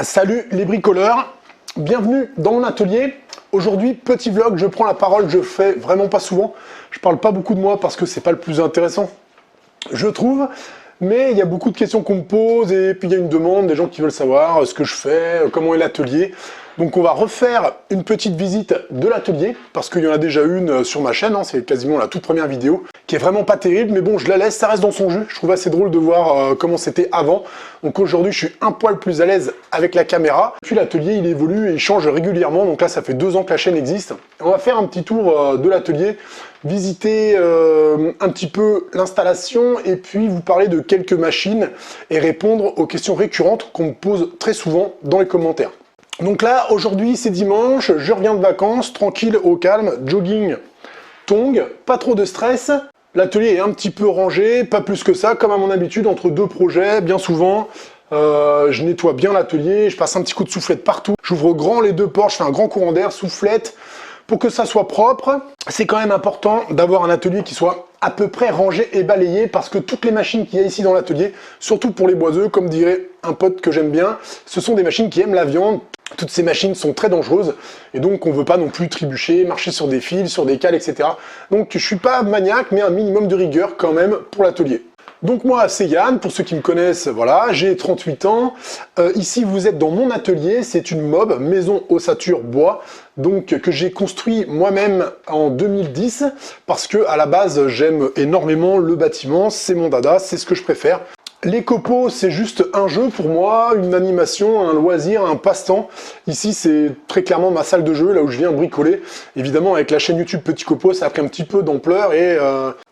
Salut les bricoleurs, bienvenue dans mon atelier. Aujourd'hui, petit vlog, je prends la parole, je fais vraiment pas souvent. Je parle pas beaucoup de moi parce que c'est pas le plus intéressant, je trouve. Mais il y a beaucoup de questions qu'on me pose et puis il y a une demande, des gens qui veulent savoir ce que je fais, comment est l'atelier. Donc on va refaire une petite visite de l'atelier, parce qu'il y en a déjà une sur ma chaîne, hein, c'est quasiment la toute première vidéo, qui est vraiment pas terrible, mais bon, je la laisse, ça reste dans son jus. Je trouve assez drôle de voir comment c'était avant. Donc aujourd'hui, je suis un poil plus à l'aise avec la caméra. Puis l'atelier, il évolue et il change régulièrement, donc là, ça fait 2 ans que la chaîne existe. On va faire un petit tour de l'atelier, visiter un petit peu l'installation, et puis vous parler de quelques machines et répondre aux questions récurrentes qu'on me pose très souvent dans les commentaires. Donc là, aujourd'hui, c'est dimanche, je reviens de vacances, tranquille, au calme, jogging, tongs, pas trop de stress. L'atelier est un petit peu rangé, pas plus que ça, comme à mon habitude, entre 2 projets, bien souvent. Je nettoie bien l'atelier, je passe un petit coup de soufflette partout. J'ouvre grand les 2 portes, je fais un grand courant d'air, soufflette, pour que ça soit propre. C'est quand même important d'avoir un atelier qui soit à peu près rangé et balayé, parce que toutes les machines qu'il y a ici dans l'atelier, surtout pour les boiseux, comme dirait un pote que j'aime bien, ce sont des machines qui aiment la viande. Toutes ces machines sont très dangereuses, et donc on ne veut pas non plus trébucher, marcher sur des fils, sur des cales, etc. Donc je suis pas maniaque, mais un minimum de rigueur quand même pour l'atelier. Donc moi, c'est Yann, pour ceux qui me connaissent, voilà, j'ai 38 ans. Ici, vous êtes dans mon atelier, c'est une MOB, maison ossature bois, donc que j'ai construit moi-même en 2010, parce que à la base, j'aime énormément le bâtiment, c'est mon dada, c'est ce que je préfère. Les copeaux, c'est juste un jeu pour moi, une animation, un loisir, un passe-temps. Ici, c'est très clairement ma salle de jeu, là où je viens bricoler. Évidemment, avec la chaîne YouTube Petit Copeau, ça a pris un petit peu d'ampleur et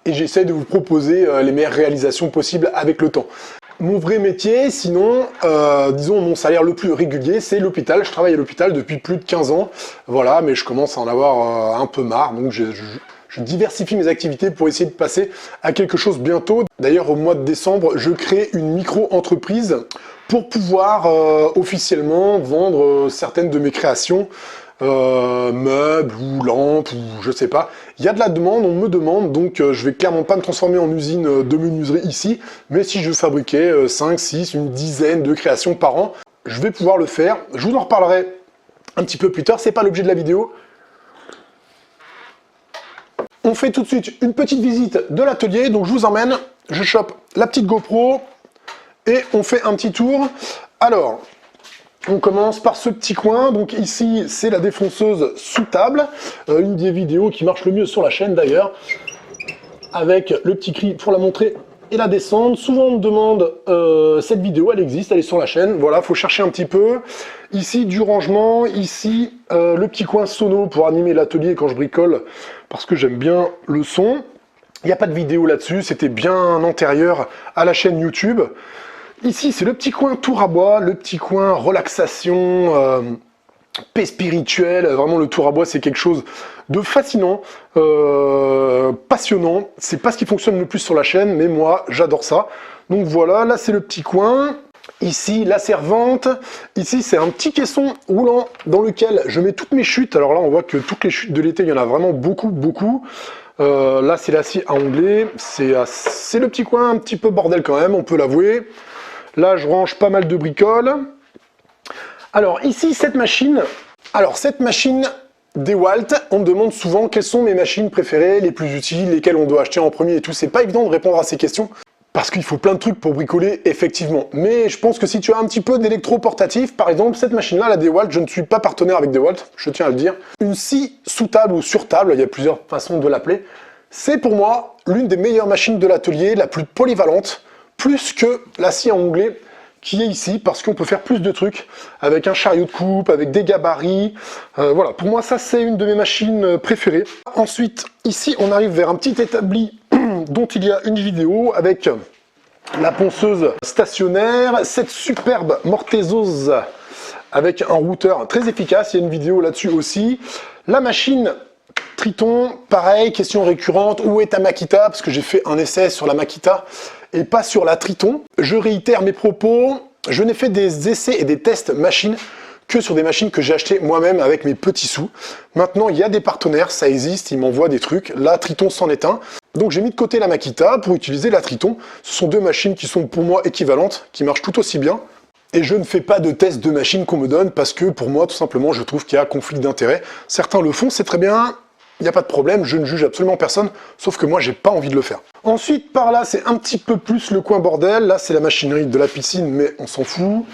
j'essaie de vous proposer les meilleures réalisations possibles avec le temps. Mon vrai métier, sinon, disons mon salaire le plus régulier, c'est l'hôpital. Je travaille à l'hôpital depuis plus de 15 ans. Voilà, mais je commence à en avoir un peu marre, donc je diversifie mes activités pour essayer de passer à quelque chose bientôt. D'ailleurs, au mois de décembre, je crée une micro-entreprise pour pouvoir officiellement vendre certaines de mes créations, meubles ou lampes ou je sais pas. Il y a de la demande, on me demande, donc je vais clairement pas me transformer en usine de menuiserie ici, mais si je fabriquais 5, 6, une dizaine de créations par an, je vais pouvoir le faire. Je vous en reparlerai un petit peu plus tard, c'est pas l'objet de la vidéo. On fait tout de suite une petite visite de l'atelier, donc je vous emmène, je chope la petite GoPro et on fait un petit tour. Alors, on commence par ce petit coin, donc ici c'est la défonceuse sous table, une des vidéos qui marche le mieux sur la chaîne d'ailleurs, avec le petit cri pour la montrer et la descendre. Souvent on me demande, cette vidéo elle existe, elle est sur la chaîne, voilà, faut chercher un petit peu. Ici du rangement, ici le petit coin sono pour animer l'atelier quand je bricole, parce que j'aime bien le son. Il n'y a pas de vidéo là-dessus, c'était bien antérieur à la chaîne YouTube. Ici c'est le petit coin tour à bois, le petit coin relaxation, paix spirituelle. Vraiment le tour à bois c'est quelque chose de fascinant, passionnant. C'est pas ce qui fonctionne le plus sur la chaîne, mais moi j'adore ça. Donc voilà, là c'est le petit coin. Ici, la servante. Ici, c'est un petit caisson roulant dans lequel je mets toutes mes chutes. Alors là, on voit que toutes les chutes de l'été, il y en a vraiment beaucoup, beaucoup. Là, c'est la scie à onglet. C'est le petit coin un petit peu bordel quand même, on peut l'avouer. Là, je range pas mal de bricoles. Alors ici, cette machine. Alors, cette machine DeWalt, on me demande souvent quelles sont mes machines préférées, les plus utiles, lesquelles on doit acheter en premier et tout. C'est pas évident de répondre à ces questions, parce qu'il faut plein de trucs pour bricoler, effectivement. Mais je pense que si tu as un petit peu d'électro portatif, par exemple, cette machine-là, la DeWalt, je ne suis pas partenaire avec DeWalt, je tiens à le dire. Une scie sous table ou sur table, il y a plusieurs façons de l'appeler. C'est pour moi l'une des meilleures machines de l'atelier, la plus polyvalente, plus que la scie à onglet qui est ici, parce qu'on peut faire plus de trucs avec un chariot de coupe, avec des gabarits. Voilà, pour moi, ça, c'est une de mes machines préférées. Ensuite, ici, on arrive vers un petit établi dont il y a une vidéo avec la ponceuse stationnaire, cette superbe mortaisose avec un routeur très efficace, il y a une vidéo là-dessus aussi. La machine Triton, pareil, question récurrente, où est ta Makita? Parce que j'ai fait un essai sur la Makita et pas sur la Triton. Je réitère mes propos, je n'ai fait des essais et des tests machines que sur des machines que j'ai achetées moi-même avec mes petits sous. Maintenant, il y a des partenaires, ça existe, ils m'envoient des trucs. La Triton c'en est un. Donc j'ai mis de côté la Makita pour utiliser la Triton. Ce sont 2 machines qui sont pour moi équivalentes, qui marchent tout aussi bien. Et je ne fais pas de test de machine qu'on me donne parce que pour moi, tout simplement, je trouve qu'il y a conflit d'intérêts. Certains le font, c'est très bien, il n'y a pas de problème, je ne juge absolument personne, sauf que moi, j'ai pas envie de le faire. Ensuite, par là, c'est un petit peu plus le coin bordel. Là, c'est la machinerie de la piscine, mais on s'en fout.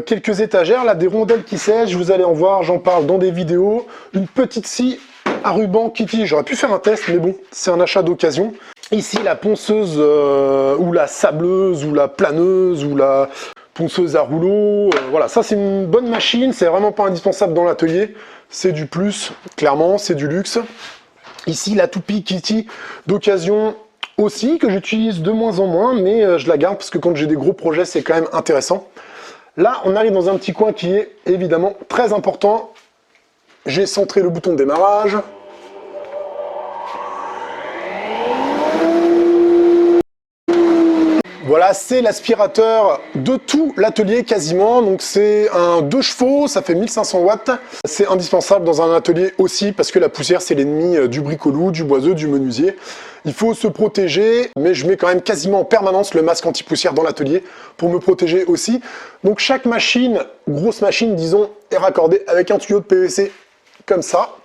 Quelques étagères, là, des rondelles qui sèchent, vous allez en voir, j'en parle dans des vidéos. Une petite scie à ruban Kitty, j'aurais pu faire un test, mais bon, c'est un achat d'occasion. Ici, la ponceuse, ou la sableuse, ou la planeuse, ou la ponceuse à rouleau, voilà, ça c'est une bonne machine, c'est vraiment pas indispensable dans l'atelier, c'est du plus, clairement, c'est du luxe. Ici, la toupie Kitty d'occasion aussi, que j'utilise de moins en moins, mais je la garde parce que quand j'ai des gros projets, c'est quand même intéressant. Là, on arrive dans un petit coin qui est évidemment très important. J'ai centré le bouton de démarrage. Voilà, c'est l'aspirateur de tout l'atelier quasiment, donc c'est un 2 chevaux, ça fait 1500 watts. C'est indispensable dans un atelier aussi parce que la poussière c'est l'ennemi du bricolou, du boiseux, du menuisier. Il faut se protéger, mais je mets quand même quasiment en permanence le masque anti-poussière dans l'atelier pour me protéger aussi. Donc chaque machine, grosse machine disons, est raccordée avec un tuyau de PVC comme ça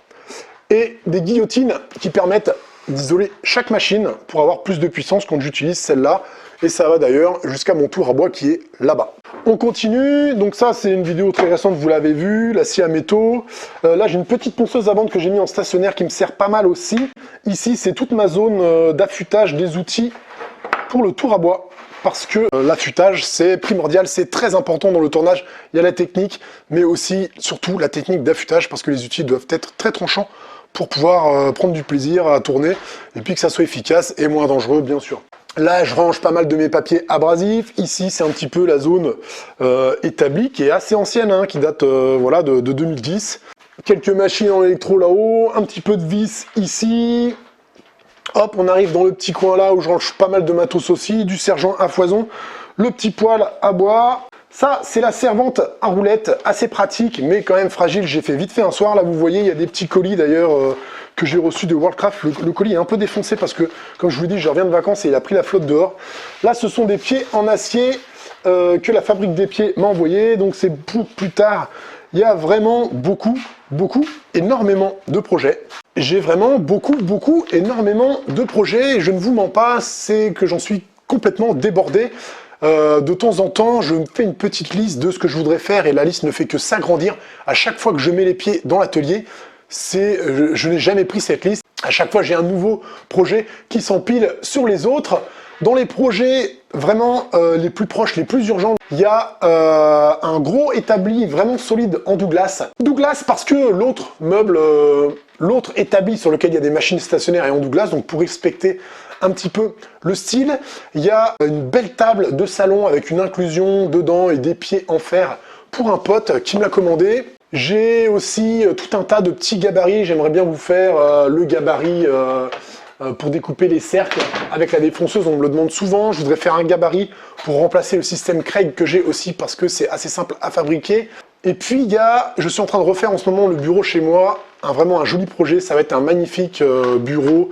et des guillotines qui permettent d'isoler chaque machine pour avoir plus de puissance quand j'utilise celle-là. Et ça va d'ailleurs jusqu'à mon tour à bois qui est là-bas. On continue, donc ça c'est une vidéo très récente, vous l'avez vu, la scie à métaux. Là j'ai une petite ponceuse à bande que j'ai mis en stationnaire qui me sert pas mal aussi. Ici c'est toute ma zone d'affûtage des outils pour le tour à bois. Parce que l'affûtage c'est primordial, c'est très important dans le tournage. Il y a la technique, mais aussi surtout la technique d'affûtage parce que les outils doivent être très tranchants pour pouvoir prendre du plaisir à tourner et puis que ça soit efficace et moins dangereux bien sûr. Là, je range pas mal de mes papiers abrasifs. Ici, c'est un petit peu la zone établie, qui est assez ancienne, hein, qui date voilà, de 2010. Quelques machines en électro là-haut, un petit peu de vis ici. Hop, on arrive dans le petit coin là où je range pas mal de matos aussi, du sergent à foison, le petit poêle à bois. Ça, c'est la servante à roulette, assez pratique, mais quand même fragile. J'ai fait vite fait un soir. Là, vous voyez, il y a des petits colis d'ailleurs que j'ai reçus de Worldcraft. Le colis est un peu défoncé parce que, comme je vous dis, je reviens de vacances et il a pris la flotte dehors. Là, ce sont des pieds en acier que la fabrique des pieds m'a envoyé. Donc, c'est pour plus tard. Il y a vraiment énormément de projets. J'ai vraiment énormément de projets. Et je ne vous mens pas, c'est que j'en suis complètement débordé. De temps en temps, je me fais une petite liste de ce que je voudrais faire et la liste ne fait que s'agrandir. À chaque fois que je mets les pieds dans l'atelier, je n'ai jamais pris cette liste. À chaque fois, j'ai un nouveau projet qui s'empile sur les autres. Dans les projets vraiment les plus proches, les plus urgents, il y a un gros établi vraiment solide en Douglas. Douglas parce que l'autre meuble, l'autre établi sur lequel il y a des machines stationnaires est en Douglas, donc pour respecter un petit peu le style. Il y a une belle table de salon avec une inclusion dedans et des pieds en fer pour un pote qui me l'a commandé. J'ai aussi tout un tas de petits gabarits. J'aimerais bien vous faire le gabarit pour découper les cercles avec la défonceuse. On me le demande souvent. Je voudrais faire un gabarit pour remplacer le système Craig que j'ai aussi parce que c'est assez simple à fabriquer. Et puis, je suis en train de refaire en ce moment le bureau chez moi, vraiment un joli projet. Ça va être un magnifique bureau,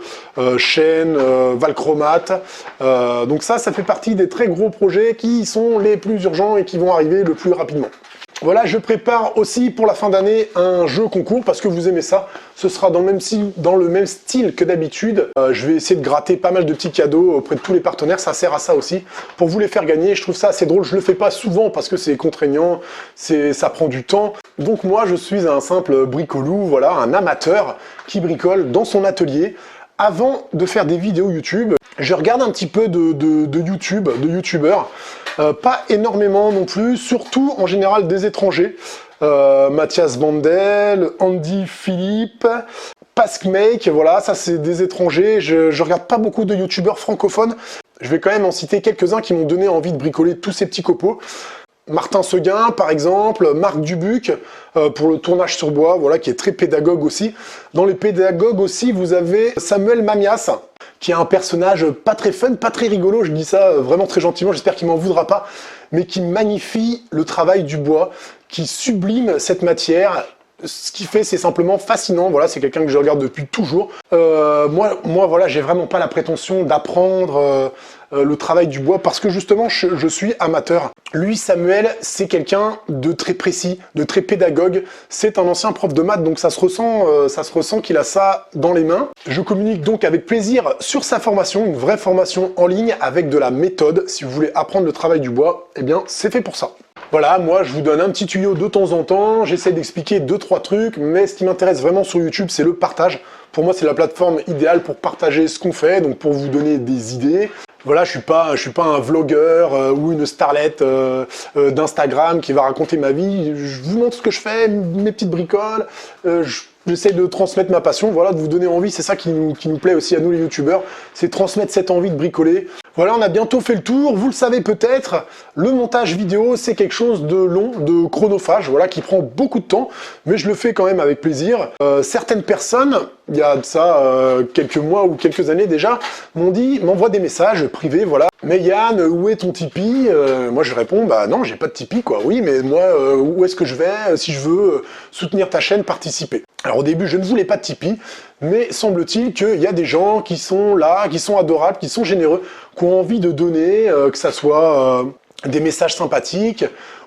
chêne, valchromate. Donc ça fait partie des très gros projets qui sont les plus urgents et qui vont arriver le plus rapidement. Voilà, je prépare aussi pour la fin d'année un jeu concours parce que vous aimez ça. Ce sera dans le même style que d'habitude. Je vais essayer de gratter pas mal de petits cadeaux auprès de tous les partenaires. Ça sert à ça aussi, pour vous les faire gagner. Je trouve ça assez drôle. Je le fais pas souvent parce que c'est contraignant, ça prend du temps. Donc moi, je suis un simple bricolou, voilà, un amateur qui bricole dans son atelier. Avant de faire des vidéos YouTube, je regarde un petit peu de YouTube, de YouTubeurs. Pas énormément non plus, surtout en général des étrangers. Mathias Vandel, Andy Philippe, Paskmake, voilà, ça c'est des étrangers. Je regarde pas beaucoup de youtubeurs francophones. Je vais quand même en citer quelques-uns qui m'ont donné envie de bricoler tous ces petits copeaux. Martin Seguin, par exemple, Marc Dubuc, pour le tournage sur bois, voilà, qui est très pédagogue aussi. Dans les pédagogues aussi, vous avez Samuel Mamias, qui est un personnage pas très fun, pas très rigolo, je dis ça vraiment très gentiment, j'espère qu'il m'en voudra pas, mais qui magnifie le travail du bois, qui sublime cette matière. ce qu'il fait, c'est simplement fascinant. Voilà, c'est quelqu'un que je regarde depuis toujours. Moi, voilà, j'ai vraiment pas la prétention d'apprendre le travail du bois parce que justement, je suis amateur. Lui, Samuel, c'est quelqu'un de très précis, de très pédagogue. C'est un ancien prof de maths, donc ça se ressent qu'il a ça dans les mains. Je communique donc avec plaisir sur sa formation, une vraie formation en ligne avec de la méthode. Si vous voulez apprendre le travail du bois, eh bien, c'est fait pour ça. Voilà, moi je vous donne un petit tuyau de temps en temps, j'essaie d'expliquer 2-3 trucs, mais ce qui m'intéresse vraiment sur YouTube, c'est le partage. Pour moi, c'est la plateforme idéale pour partager ce qu'on fait, donc pour vous donner des idées. Voilà, je suis pas un vlogueur ou une starlette d'Instagram qui va raconter ma vie. Je vous montre ce que je fais, mes petites bricoles. J'essaie de transmettre ma passion, voilà, de vous donner envie. C'est ça qui nous plaît aussi à nous les youtubeurs, c'est transmettre cette envie de bricoler. Voilà, on a bientôt fait le tour. Vous le savez peut-être, le montage vidéo, c'est quelque chose de long, de chronophage, voilà, qui prend beaucoup de temps, mais je le fais quand même avec plaisir. Certaines personnes, il y a de ça quelques mois ou quelques années déjà, m'envoient des messages privés, voilà. Mais Yann, où est ton Tipeee? Moi je réponds, bah non, j'ai pas de Tipeee quoi. Oui, mais moi, où est-ce que je vais si je veux soutenir ta chaîne, participer? Alors au début, je ne voulais pas de Tipeee, mais semble-t-il qu'il y a des gens qui sont là, qui sont adorables, qui sont généreux, qui ont envie de donner, que ça soit des messages sympathiques,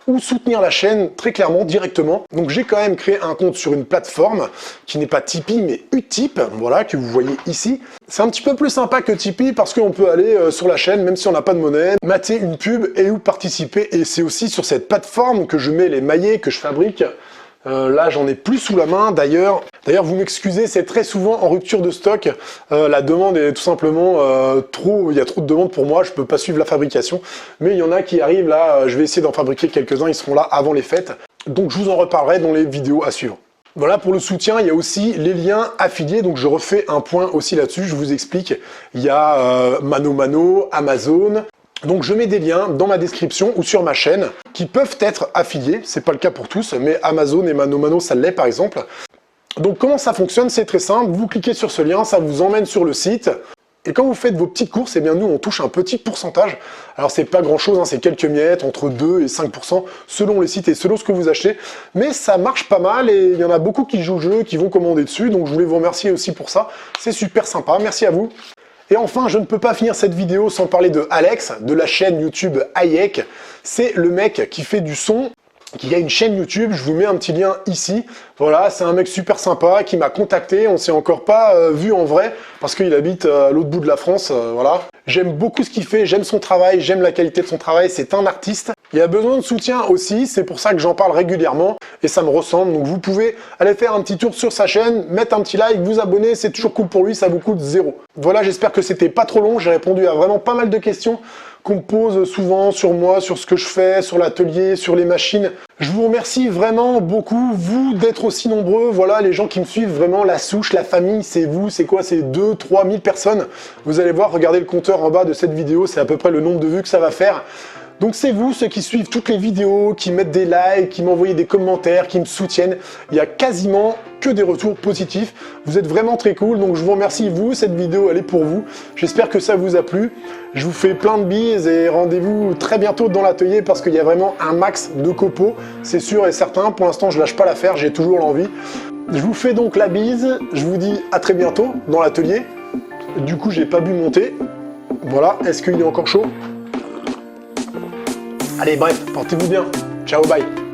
ou soutenir la chaîne très clairement, directement. Donc j'ai quand même créé un compte sur une plateforme qui n'est pas Tipeee, mais Utip, voilà, que vous voyez ici. C'est un petit peu plus sympa que Tipeee parce qu'on peut aller sur la chaîne, même si on n'a pas de monnaie, mater une pub et ou participer. Et c'est aussi sur cette plateforme que je mets les maillets que je fabrique. Là, j'en ai plus sous la main. D'ailleurs, vous m'excusez, c'est très souvent en rupture de stock. La demande est tout simplement il y a trop de demandes pour moi, je peux pas suivre la fabrication. Mais il y en a qui arrivent là, je vais essayer d'en fabriquer quelques-uns, ils seront là avant les fêtes. Donc je vous en reparlerai dans les vidéos à suivre. Voilà, pour le soutien, il y a aussi les liens affiliés, donc je refais un point aussi là-dessus, je vous explique. Il y a ManoMano, Amazon. Donc je mets des liens dans ma description ou sur ma chaîne qui peuvent être affiliés, c'est pas le cas pour tous, mais Amazon et ManoMano ça l'est par exemple. Donc comment ça fonctionne? C'est très simple, vous cliquez sur ce lien, ça vous emmène sur le site. Et quand vous faites vos petites courses, eh bien nous on touche un petit pourcentage. Alors c'est pas grand chose, hein, c'est quelques miettes, entre 2 et 5% selon les sites et selon ce que vous achetez. Mais ça marche pas mal et il y en a beaucoup qui jouent le jeu, qui vont commander dessus. Donc je voulais vous remercier aussi pour ça, c'est super sympa, merci à vous. Et enfin, je ne peux pas finir cette vidéo sans parler de Alex, de la chaîne YouTube Hayek. C'est le mec qui fait du son, qui a une chaîne YouTube, je vous mets un petit lien ici. Voilà, c'est un mec super sympa qui m'a contacté, on s'est encore pas vu en vrai, parce qu'il habite à l'autre bout de la France, voilà. J'aime beaucoup ce qu'il fait, j'aime son travail, j'aime la qualité de son travail, c'est un artiste. Il a besoin de soutien aussi, c'est pour ça que j'en parle régulièrement, et ça me ressemble, donc vous pouvez aller faire un petit tour sur sa chaîne, mettre un petit like, vous abonner, c'est toujours cool pour lui, ça vous coûte 0. Voilà, j'espère que c'était pas trop long, j'ai répondu à vraiment pas mal de questions qu'on me pose souvent sur moi, sur ce que je fais, sur l'atelier, sur les machines. Je vous remercie vraiment beaucoup, vous, d'être aussi nombreux. Voilà, les gens qui me suivent, vraiment, la souche, la famille, c'est vous, c'est quoi? C'est 2-3 000 personnes. Vous allez voir, regardez le compteur en bas de cette vidéo, c'est à peu près le nombre de vues que ça va faire. Donc c'est vous, ceux qui suivent toutes les vidéos, qui mettent des likes, qui m'envoient des commentaires, qui me soutiennent. Il y a quasiment que des retours positifs. Vous êtes vraiment très cool, donc je vous remercie vous. Cette vidéo, elle est pour vous. J'espère que ça vous a plu. Je vous fais plein de bises et rendez-vous très bientôt dans l'atelier parce qu'il y a vraiment un max de copeaux. C'est sûr et certain. Pour l'instant, je lâche pas l'affaire, j'ai toujours l'envie. Je vous fais donc la bise. Je vous dis à très bientôt dans l'atelier. Du coup, j'ai pas bu mon thé. Voilà, est-ce qu'il est encore chaud? Allez, bref, portez-vous bien. Ciao, bye.